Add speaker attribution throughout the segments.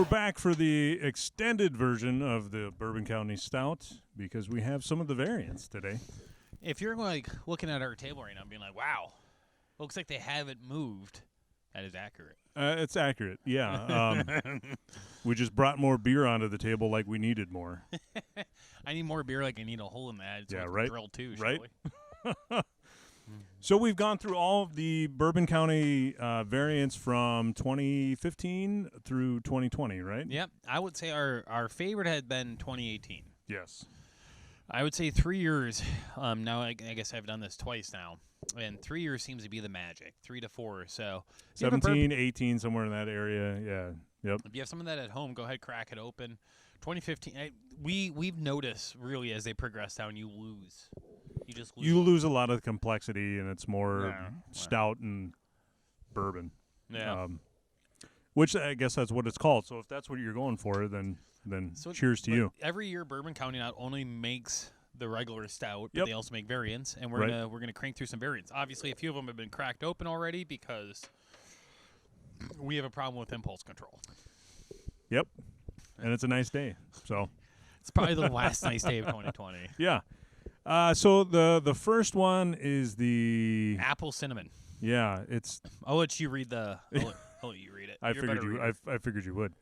Speaker 1: we're back for the extended version of the Bourbon County Stout because we have some of the variants today.
Speaker 2: If you're like looking at our table right now and being like, wow, looks like they haven't moved, that is accurate.
Speaker 1: It's accurate, yeah. We just brought more beer onto the table like we needed more.
Speaker 2: I need more beer like I need a hole in that. So
Speaker 1: yeah,
Speaker 2: I can
Speaker 1: right.
Speaker 2: drill too,
Speaker 1: right.
Speaker 2: shall we?
Speaker 1: So we've gone through all of the Bourbon County variants from 2015 through 2020, right?
Speaker 2: Yep. I would say our favorite had been 2018.
Speaker 1: Yes.
Speaker 2: I would say 3 years. Now I guess I've done this twice now, and 3 years seems to be the magic. 3 to 4. So
Speaker 1: 17, 18, somewhere in that area. Yeah. Yep.
Speaker 2: If you have some of that at home, go ahead, crack it open. 2015. We've noticed really as they progress down, you lose. You just lose.
Speaker 1: You lose a lot of the complexity, and it's more stout and bourbon.
Speaker 2: Yeah.
Speaker 1: Which I guess that's what it's called. So if that's what you're going for, then cheers to you.
Speaker 2: Every year, Bourbon County not only makes the regular stout, but
Speaker 1: Yep.
Speaker 2: they also make variants, and we're gonna crank through some variants. Obviously, a few of them have been cracked open already because we have a problem with impulse control.
Speaker 1: Yep. And it's a nice day. So
Speaker 2: it's probably the last nice day of 2020.
Speaker 1: Yeah. So the first one is the
Speaker 2: apple cinnamon.
Speaker 1: Yeah, it's.
Speaker 2: I'll let you read the. I'll let you read it.
Speaker 1: I figured you would.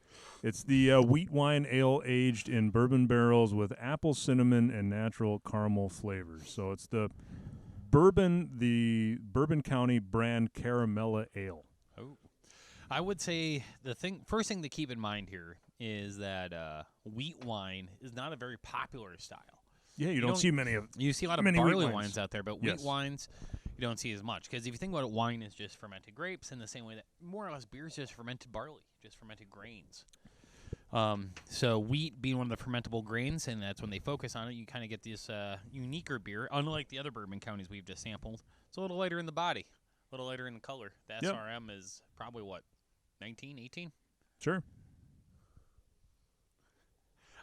Speaker 1: It's the wheat wine ale aged in bourbon barrels with apple, cinnamon, and natural caramel flavors. So it's the Bourbon County brand Caramella Ale.
Speaker 2: Oh, I would say first thing to keep in mind here is that wheat wine is not a very popular style.
Speaker 1: Yeah, you don't see many of.
Speaker 2: You see a lot of barley wines out there, but wheat wines you don't see as much. Because if you think about it, wine is just fermented grapes in the same way that more or less beer is just fermented barley, just fermented grains. So wheat being one of the fermentable grains, and that's when they focus on it, you kind of get this uniquer beer. Unlike the other bourbon counties we've just sampled, it's a little lighter in the body, a little lighter in the color. The SRM is probably, 19, 18?
Speaker 1: Sure.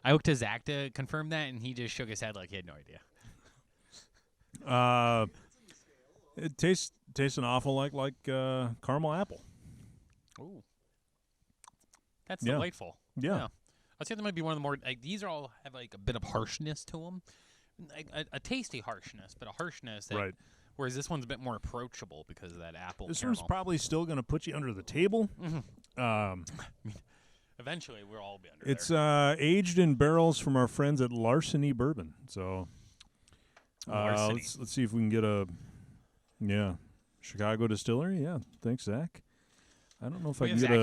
Speaker 2: I looked to Zach to confirm that, and he just shook his head like he had no idea.
Speaker 1: It tastes an awful like caramel apple.
Speaker 2: Ooh. That's delightful.
Speaker 1: Yeah.
Speaker 2: I'd say that might be one of the more, these are all have a bit of harshness to them. A tasty harshness, but a harshness that, whereas this one's a bit more approachable because of that apple
Speaker 1: This
Speaker 2: caramel.
Speaker 1: one's probably still going to put you under the table.
Speaker 2: Mm-hmm. Eventually, we'll all be under
Speaker 1: It's
Speaker 2: there.
Speaker 1: aged in barrels from our friends at Larceny Bourbon. So let's see if we can get a Chicago distillery. Yeah, thanks, Zach. I don't know if I can get it's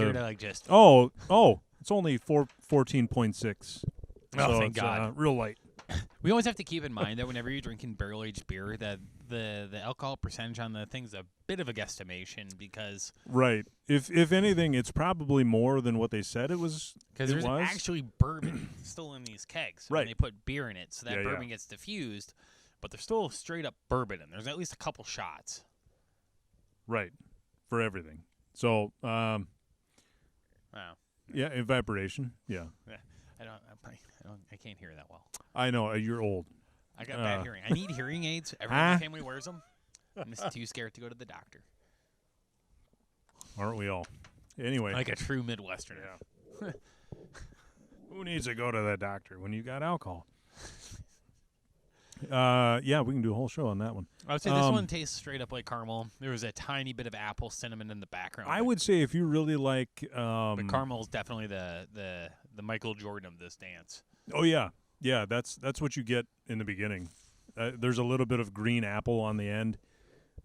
Speaker 1: only 14.6.
Speaker 2: Oh, thank God.
Speaker 1: Real light.
Speaker 2: We always have to keep in mind that whenever you're drinking barrel-aged beer, that the alcohol percentage on the thing's a bit of a guesstimation because...
Speaker 1: Right. If anything, it's probably more than what they said it was.
Speaker 2: Because there's actually bourbon still in these kegs.
Speaker 1: Right.
Speaker 2: And they put beer in it, so that bourbon gets diffused, but there's still straight-up bourbon in. There's at least a couple shots.
Speaker 1: Right. For everything. So,
Speaker 2: wow.
Speaker 1: Yeah, evaporation. Yeah.
Speaker 2: I can't hear that well.
Speaker 1: I know. You're old.
Speaker 2: I got bad hearing. I need hearing aids. Everyone in my family wears them. I'm just too scared to go to the doctor.
Speaker 1: Aren't we all? Anyway.
Speaker 2: Like a true Midwesterner.
Speaker 1: Yeah. Who needs to go to the doctor when you got alcohol? Yeah, we can do a whole show on that one.
Speaker 2: I would say this one tastes straight up like caramel. There was a tiny bit of apple cinnamon in the background.
Speaker 1: I would say if you really like...
Speaker 2: but caramel is definitely the Michael Jordan of this dance.
Speaker 1: Oh, yeah. Yeah, that's what you get in the beginning. There's a little bit of green apple on the end,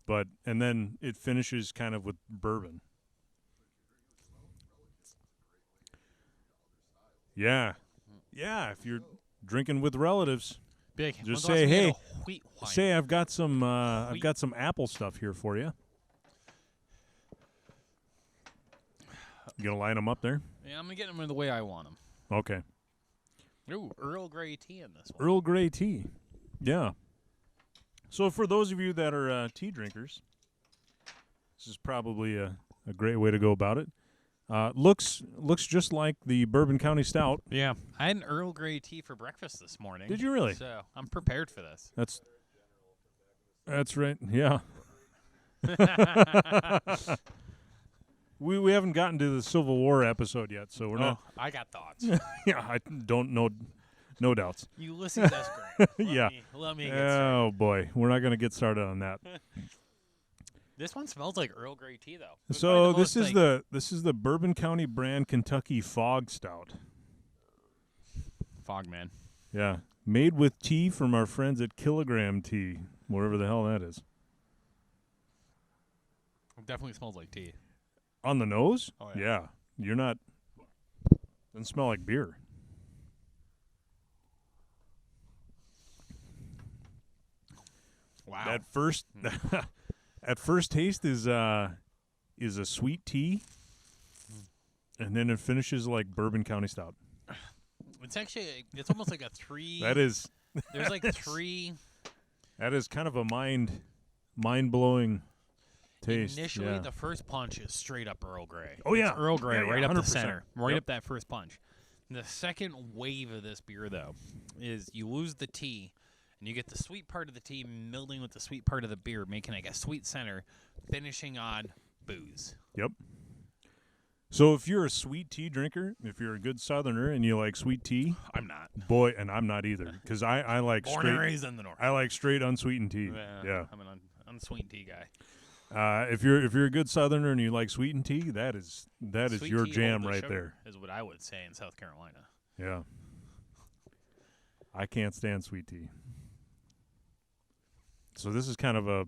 Speaker 1: and then it finishes kind of with bourbon. Yeah. Yeah, if you're drinking with relatives... Just say, hey, I've got some apple stuff here for you. You gonna line them up there?
Speaker 2: Yeah, I'm gonna get them in the way I want them.
Speaker 1: Okay.
Speaker 2: Ooh, Earl Grey Tea in this one.
Speaker 1: Earl Grey Tea, yeah. So for those of you that are tea drinkers, this is probably a great way to go about it. Looks just like the Bourbon County Stout.
Speaker 2: Yeah. I had an Earl Grey Tea for breakfast this morning.
Speaker 1: Did you really?
Speaker 2: So I'm prepared for this.
Speaker 1: That's right. Yeah. We haven't gotten to the Civil War episode yet, so we're not.
Speaker 2: I got thoughts.
Speaker 1: Yeah, I don't know. No doubts.
Speaker 2: Ulysses S. Grant.
Speaker 1: Yeah.
Speaker 2: Let me get started.
Speaker 1: Oh boy, we're not going to get started on that.
Speaker 2: This one smells like Earl Grey tea, though.
Speaker 1: So this is the Bourbon County brand Kentucky Fog Stout.
Speaker 2: Fog man.
Speaker 1: Yeah, made with tea from our friends at Kilogram Tea, wherever the hell that is.
Speaker 2: It definitely smells like tea.
Speaker 1: On the nose?
Speaker 2: Oh
Speaker 1: yeah. You're not. Doesn't smell like beer.
Speaker 2: Wow.
Speaker 1: At first taste is a sweet tea, and then it finishes like Bourbon County Stout.
Speaker 2: It's almost like a 3.
Speaker 1: That is.
Speaker 2: There's like 3.
Speaker 1: That is kind of a mind-blowing taste.
Speaker 2: Initially, the first punch is straight up Earl Grey.
Speaker 1: Oh yeah,
Speaker 2: it's Earl Grey right up the
Speaker 1: 100%.
Speaker 2: center, right up that first punch. The second wave of this beer, though, is you lose the tea. And you get the sweet part of the tea melding with the sweet part of the beer, making like a sweet center, finishing on booze.
Speaker 1: Yep. So if you're a sweet tea drinker, if you're a good Southerner and you like sweet tea,
Speaker 2: I'm not.
Speaker 1: Boy, and I'm not either, because I like
Speaker 2: Born
Speaker 1: straight.
Speaker 2: and raised in the North.
Speaker 1: I like straight unsweetened tea. Yeah.
Speaker 2: I'm an unsweetened tea guy.
Speaker 1: If you're a good Southerner and you like sweetened tea, that is
Speaker 2: Sweet
Speaker 1: your
Speaker 2: tea
Speaker 1: jam
Speaker 2: over
Speaker 1: right
Speaker 2: sugar
Speaker 1: there.
Speaker 2: is what I would say in South Carolina.
Speaker 1: Yeah. I can't stand sweet tea. So this is kind of a.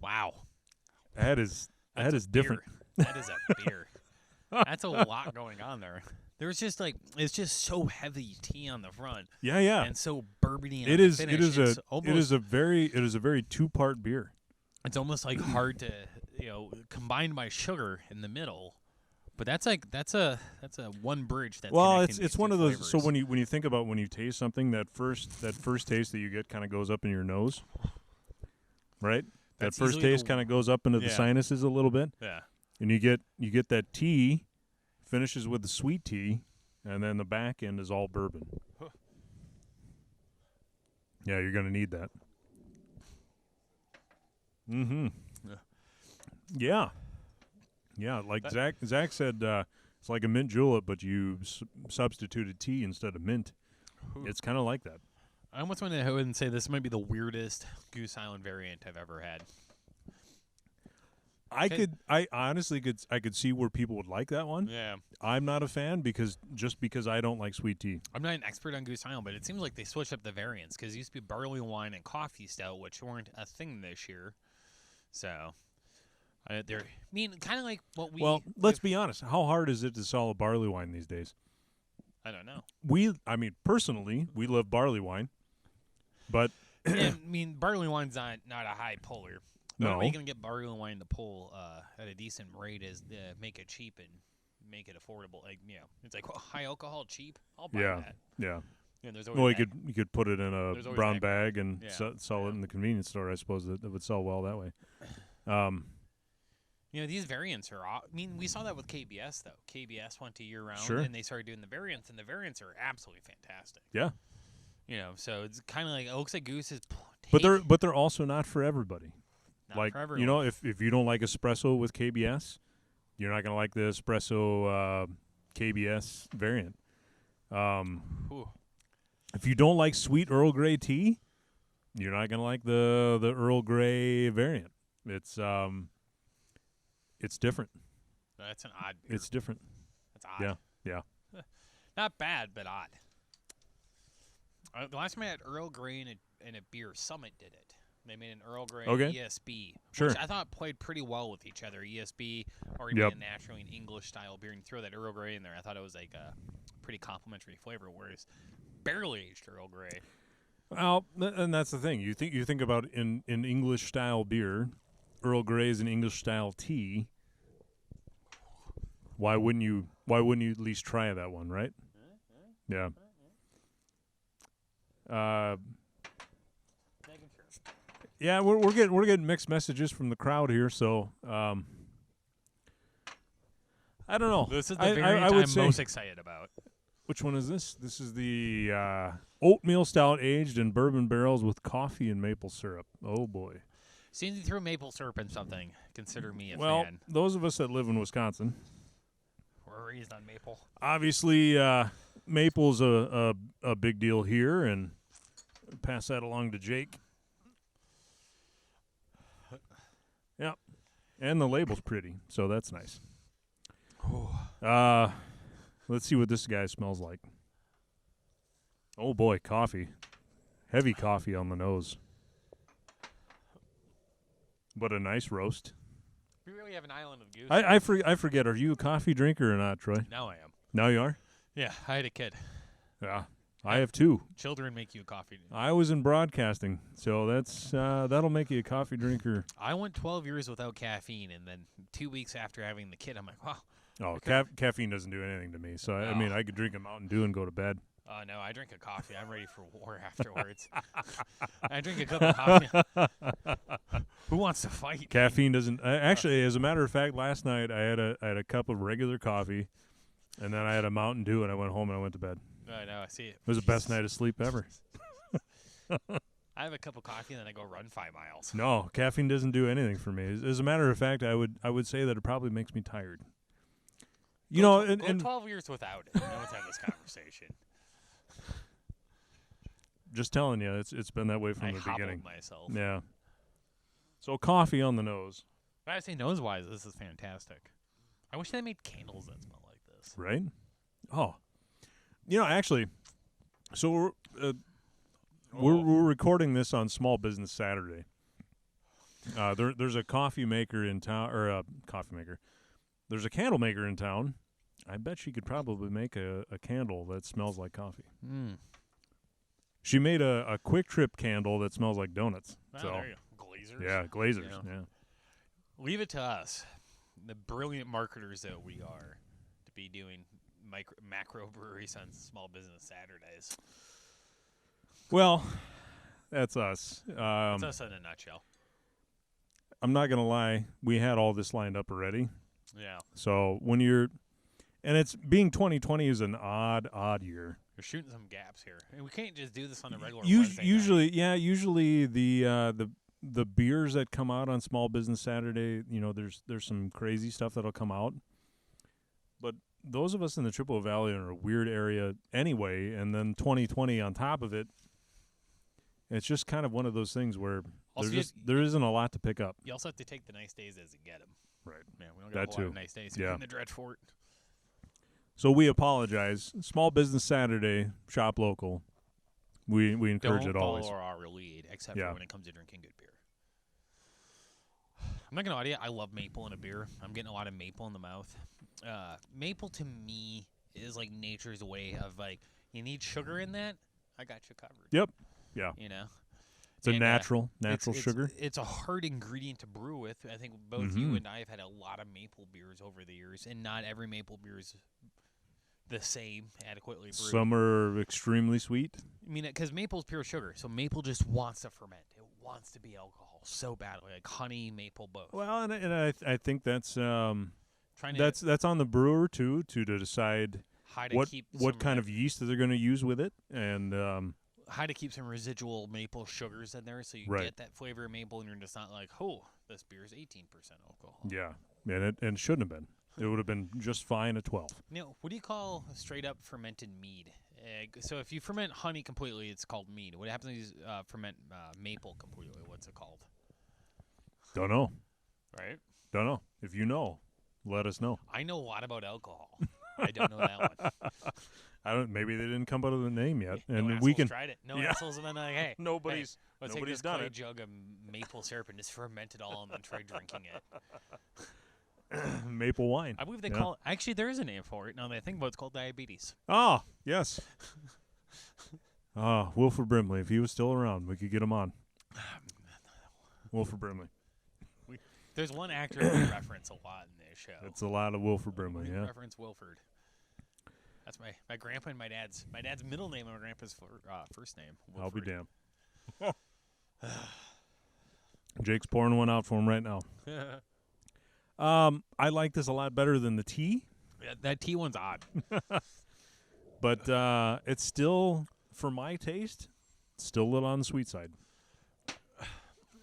Speaker 2: Wow.
Speaker 1: That is different.
Speaker 2: That is a beer. That's a lot going on there. There's just it's just so heavy tea on the front.
Speaker 1: Yeah.
Speaker 2: And so bourbony on
Speaker 1: It
Speaker 2: the
Speaker 1: is.
Speaker 2: finish.
Speaker 1: It is a very 2-part beer.
Speaker 2: It's almost like hard to combine by sugar in the middle. But that's a one bridge that's
Speaker 1: it's one of those.
Speaker 2: Flavors.
Speaker 1: So when you think about when you taste something, that first taste that you get kind of goes up in your nose, right?
Speaker 2: That's
Speaker 1: that first taste kind of goes up into the sinuses a little bit.
Speaker 2: Yeah.
Speaker 1: And you get that tea, finishes with the sweet tea, and then the back end is all bourbon.
Speaker 2: Huh.
Speaker 1: Yeah, you're gonna need that. Mm-hmm. Yeah. Yeah, like Zach said, it's like a mint julep, but you substituted tea instead of mint.
Speaker 2: Ooh.
Speaker 1: It's kind of like that.
Speaker 2: I almost want to go ahead and say this might be the weirdest Goose Island variant I've ever had.
Speaker 1: I honestly could see where people would like that one.
Speaker 2: Yeah.
Speaker 1: I'm not a fan because I don't like sweet tea.
Speaker 2: I'm not an expert on Goose Island, but it seems like they switched up the variants because it used to be barley wine and coffee stout, which weren't a thing this year. So. They're kind of like what we.
Speaker 1: Well, let's be honest. How hard is it to sell a barley wine these days?
Speaker 2: I don't know.
Speaker 1: Personally, we love barley wine, but
Speaker 2: barley wine's not a high puller. The only way you can get barley wine to pull at a decent rate is to make it cheap and make it affordable. It's like high alcohol, cheap. I'll buy that.
Speaker 1: Yeah.
Speaker 2: There's always
Speaker 1: you could put it in a brown bag and sell it in the convenience store. I suppose that would sell well that way.
Speaker 2: These variants are. We saw that with KBS though. KBS went to year round, and they started doing the variants, and the variants are absolutely fantastic.
Speaker 1: Yeah.
Speaker 2: So it's kind of like it looks like Goose is.
Speaker 1: But they're also not for everybody.
Speaker 2: Not for everyone.
Speaker 1: If you don't like espresso with KBS, you're not gonna like the espresso KBS variant. If you don't like sweet Earl Grey tea, you're not gonna like the Earl Grey variant. It's different.
Speaker 2: That's an odd beer.
Speaker 1: It's different.
Speaker 2: That's odd.
Speaker 1: Yeah.
Speaker 2: Not bad, but odd. The last time I had Earl Grey in a beer, Summit did it. They made an Earl Grey ESB, which I thought played pretty well with each other. ESB, or even a naturally an English-style beer, and throw that Earl Grey in there. I thought it was like a pretty complimentary flavor, whereas barrel-aged Earl Grey.
Speaker 1: Well, and that's the thing. You think about in English-style beer, Earl Grey is an English-style tea. Why wouldn't you at least try that one, right? Yeah. Yeah, we're getting mixed messages from the crowd here, so I don't know.
Speaker 2: This is the variant I'm most excited about.
Speaker 1: Which one is this? This is the Oatmeal Stout aged in bourbon barrels with coffee and maple syrup. Oh boy.
Speaker 2: soon as you throw maple syrup in something, consider me a
Speaker 1: Well,
Speaker 2: fan.
Speaker 1: those of us that live in Wisconsin,
Speaker 2: We're raised on maple.
Speaker 1: obviously maple's a big deal here, and pass that along to Jake. Yep. And the label's pretty, so that's nice. Let's see what this guy smells like. Oh boy, coffee. Heavy coffee on the nose. But a nice roast.
Speaker 2: We really have an island of goose.
Speaker 1: I forget, are you a coffee drinker or not, Troy?
Speaker 2: Now I am.
Speaker 1: Now you are?
Speaker 2: Yeah, I had a kid.
Speaker 1: Yeah. I have two.
Speaker 2: Children make you coffee.
Speaker 1: I was in broadcasting, so that's that'll make you a coffee drinker.
Speaker 2: I went 12 years without caffeine, and then 2 weeks after having the kid, I'm like, wow.
Speaker 1: Oh, caffeine doesn't do anything to me. So, I mean, I could drink a Mountain Dew and go to bed.
Speaker 2: Oh, no, I drink a coffee. I'm ready for war afterwards. I drink a cup of coffee. Who wants to fight?
Speaker 1: Caffeine doesn't. Actually, as a matter of fact, last night I had a cup of regular coffee, and then I had a Mountain Dew, and I went home and I went to bed.
Speaker 2: I know, I see it.
Speaker 1: It was the best night of sleep ever.
Speaker 2: I have a cup of coffee and then I go run 5 miles.
Speaker 1: No, caffeine doesn't do anything for me. As a matter of fact, I would say that it probably makes me tired. You know, and
Speaker 2: 12 years without it. Now let's have this conversation.
Speaker 1: Just telling you, it's been that way from the beginning.
Speaker 2: Myself.
Speaker 1: Yeah. So coffee on the nose.
Speaker 2: But I say nose-wise, this is fantastic. I wish they made candles that smell like this.
Speaker 1: Right? Oh. You know, actually, so we're recording this on Small Business Saturday. There's a coffee maker in town, or a coffee maker. There's a candle maker in town. I bet she could probably make a candle that smells like coffee.
Speaker 2: Mm.
Speaker 1: She made a Quick Trip candle that smells like donuts.
Speaker 2: Oh,
Speaker 1: so
Speaker 2: there you go. Glazers?
Speaker 1: Yeah, glazers. Yeah.
Speaker 2: Leave it to us, the brilliant marketers that we are, to be doing macro breweries on Small Business Saturdays.
Speaker 1: Well, that's us.
Speaker 2: That's us in a nutshell.
Speaker 1: I'm not going to lie. We had all this lined up already.
Speaker 2: Yeah.
Speaker 1: So when you're, and it's being 2020 is an odd year.
Speaker 2: We're shooting some gaps here. And we can't just do this on a regular Wednesday
Speaker 1: usually,
Speaker 2: night.
Speaker 1: Usually the beers that come out on Small Business Saturday, you know, there's some crazy stuff that'll come out. But those of us in the Chippewa Valley are in a weird area anyway, and then 2020 on top of it, it's just kind of one of those things where there isn't a lot to pick up.
Speaker 2: You also have to take the nice days as you get them.
Speaker 1: Right.
Speaker 2: Yeah, we don't get a whole lot of nice days.
Speaker 1: Yeah.
Speaker 2: In the Dredfort.
Speaker 1: So we apologize. Small Business Saturday, shop local. We encourage it always.
Speaker 2: Don't follow our lead, except for when it comes to drinking good beer. I'm not going to lie to you. I love maple in a beer. I'm getting a lot of maple in the mouth. Maple to me is like nature's way of like, you need sugar in that? I got you covered.
Speaker 1: Yep. Yeah.
Speaker 2: You know?
Speaker 1: It's a natural sugar.
Speaker 2: It's a hard ingredient to brew with. I think both you and I have had a lot of maple beers over the years, and not every maple beer is the same adequately brewed.
Speaker 1: Some are extremely sweet.
Speaker 2: I mean, because maple is pure sugar, so maple just wants to ferment. It wants to be alcohol so badly, like honey, maple, both.
Speaker 1: Well, and I think that's
Speaker 2: that's
Speaker 1: on the brewer too to decide what kind of yeast that they're going to use with it, and
Speaker 2: how to keep some residual maple sugars in there so you get that flavor of maple, and you're just not like, oh, this beer is 18% alcohol.
Speaker 1: Yeah, and it shouldn't have been. It would have been just fine at 12.
Speaker 2: Now, what do you call straight up fermented mead? So if you ferment honey completely, it's called mead. What happens if you ferment maple completely? What's it called?
Speaker 1: Don't know.
Speaker 2: Right?
Speaker 1: Don't know. If you know, let us know.
Speaker 2: I know a lot about alcohol. I don't know that one.
Speaker 1: Maybe they didn't come up with a name yet,
Speaker 2: no
Speaker 1: and we can
Speaker 2: tried it. No assholes have been like, hey,
Speaker 1: nobody's
Speaker 2: let's take this
Speaker 1: done
Speaker 2: clay
Speaker 1: it.
Speaker 2: jug of maple syrup and just ferment it all, and then try drinking it.
Speaker 1: Maple wine.
Speaker 2: I believe they call it. Actually, there is a name for it. Now that I think about it, it's called diabetes.
Speaker 1: Oh, yes. Wilford Brimley. If he was still around, we could get him on. Wilford Brimley.
Speaker 2: There's one actor that we reference a lot in this show.
Speaker 1: It's a lot of Wilford Brimley,
Speaker 2: we reference Wilford. That's my grandpa and my dad's middle name and my grandpa's first name. Wilford.
Speaker 1: I'll be damned. Jake's pouring one out for him right now. I like this a lot better than the tea.
Speaker 2: Yeah, that tea one's odd.
Speaker 1: But it's still, for my taste, still a little on the sweet side.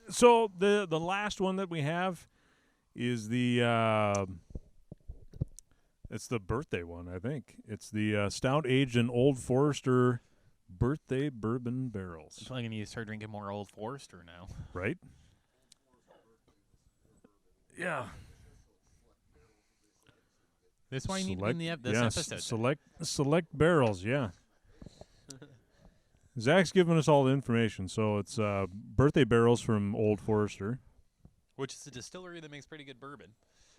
Speaker 1: So the last one that we have is the it's the birthday one, I think. It's the stout aged in Old Forester birthday bourbon barrels.
Speaker 2: I'm going to need to start drinking more Old Forester now.
Speaker 1: Right? Yeah.
Speaker 2: That's why you need to be in this episode.
Speaker 1: Select barrels, yeah. Zach's giving us all the information. So it's birthday barrels from Old Forester.
Speaker 2: Which is a distillery that makes pretty good bourbon.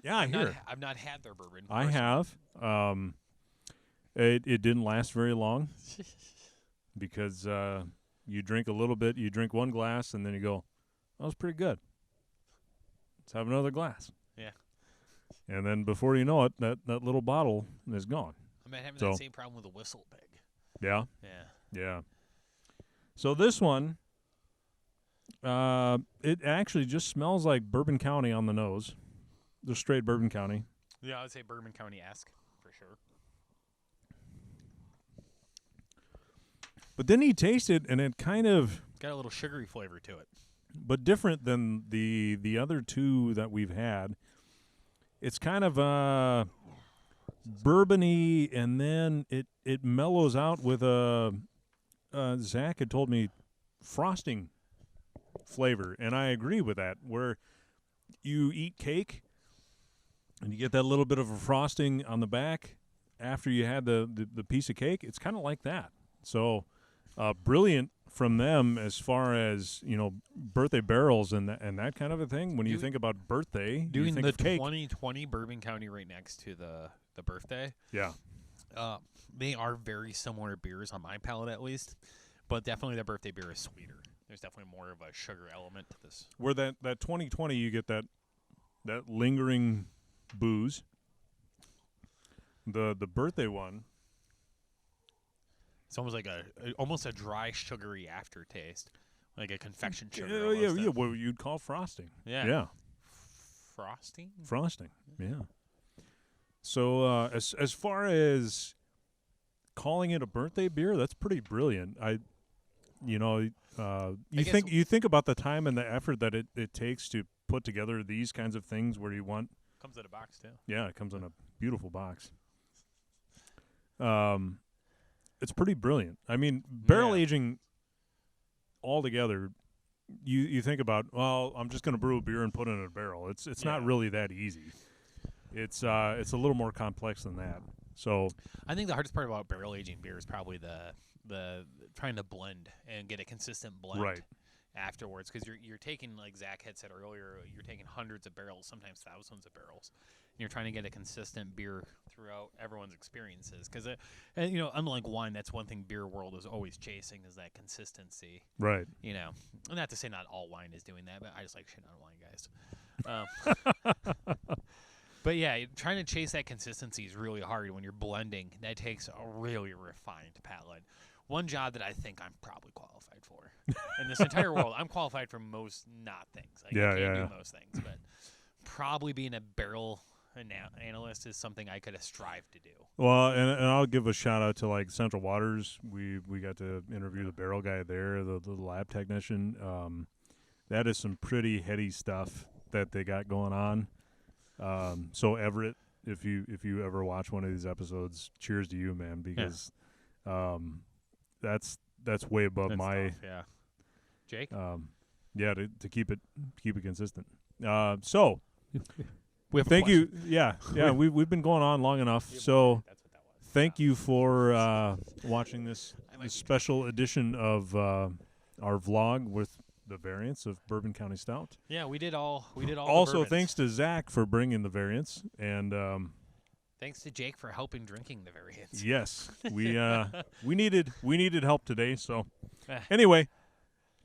Speaker 1: Yeah,
Speaker 2: I've not had their bourbon.
Speaker 1: I have. It didn't last very long because you drink a little bit, you drink one glass, and then you go, that was pretty good. Let's have another glass.
Speaker 2: Yeah.
Speaker 1: And then before you know it, that little bottle is gone.
Speaker 2: I'm having that same problem with a Whistle Pig.
Speaker 1: Yeah?
Speaker 2: Yeah.
Speaker 1: Yeah. So this one, it actually just smells like Bourbon County on the nose. The straight Bourbon County.
Speaker 2: Yeah, I would say Bourbon County-esque for sure.
Speaker 1: But then you taste it, and it kind of
Speaker 2: got a little sugary flavor to it.
Speaker 1: But different than the other two that we've had. It's kind of bourbony, and then it mellows out with a Zach had told me frosting flavor, and I agree with that. Where you eat cake, and you get that little bit of a frosting on the back after you had the piece of cake. It's kind of like that. So brilliant from them as far as, birthday barrels and that kind of a thing. When you think about birthday,
Speaker 2: doing
Speaker 1: you think
Speaker 2: the
Speaker 1: of cake.
Speaker 2: 2020 Bourbon County right next to the birthday.
Speaker 1: Yeah.
Speaker 2: They are very similar beers on my palate, at least, but definitely the birthday beer is sweeter. There's definitely more of a sugar element to this.
Speaker 1: Where that 2020, you get that lingering booze. The birthday one,
Speaker 2: it's almost like almost a dry, sugary aftertaste, like a confection sugar.
Speaker 1: Yeah, what you'd call frosting.
Speaker 2: Yeah. Frosting.
Speaker 1: Yeah. So as far as calling it a birthday beer, that's pretty brilliant. You think about the time and the effort that it takes to put together these kinds of things where you want.
Speaker 2: Comes in a box too.
Speaker 1: Yeah, it comes in a beautiful box. It's pretty brilliant. I mean, barrel aging altogether, you think about, well, I'm just going to brew a beer and put it in a barrel. It's not really that easy. It's a little more complex than that. So
Speaker 2: I think the hardest part about barrel aging beer is probably the trying to blend and get a consistent blend afterwards, because you're taking, like Zach had said earlier, you're taking hundreds of barrels, sometimes thousands of barrels, and you're trying to get a consistent beer throughout everyone's experiences. Because unlike wine, that's one thing beer world is always chasing, is that consistency.
Speaker 1: Right.
Speaker 2: Not to say not all wine is doing that, but I just like shit on wine, guys. But yeah, trying to chase that consistency is really hard when you're blending. That takes a really refined palate. One job that I think I'm probably qualified for in this entire world. I'm qualified for most not things. I can't do most things, but probably being a barrel analyst is something I could strive to do.
Speaker 1: Well, and I'll give a shout out to like Central Waters. We got to interview the barrel guy there, the lab technician. That is some pretty heady stuff that they got going on. So Everett, if you ever watch one of these episodes, cheers to you, man, because that's way above my
Speaker 2: stuff, Jake.
Speaker 1: To keep it consistent. So
Speaker 2: thank
Speaker 1: you. Yeah. We've been going on long enough. So thank you for watching this special edition of our vlog with the variants of Bourbon County Stout.
Speaker 2: Yeah, we did all.
Speaker 1: Also, thanks to Zach for bringing the variants, and
Speaker 2: thanks to Jake for helping drinking the variants.
Speaker 1: Yes, we needed help today. So anyway,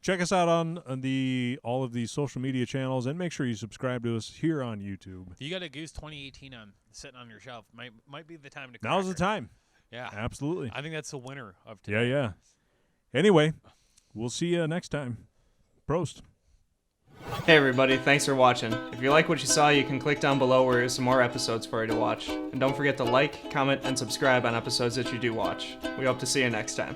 Speaker 1: check us out on all of the social media channels, and make sure you subscribe to us here on YouTube.
Speaker 2: If you got a Goose 2018 sitting on your shelf, might be the time to.
Speaker 1: Now's the time.
Speaker 2: Yeah,
Speaker 1: absolutely.
Speaker 2: I think that's the winner of today.
Speaker 1: Yeah. Anyway, we'll see you next time. Prost.
Speaker 3: Hey everybody, thanks for watching. If you like what you saw, you can click down below where there's some more episodes for you to watch. And don't forget to like, comment, and subscribe on episodes that you do watch. We hope to see you next time.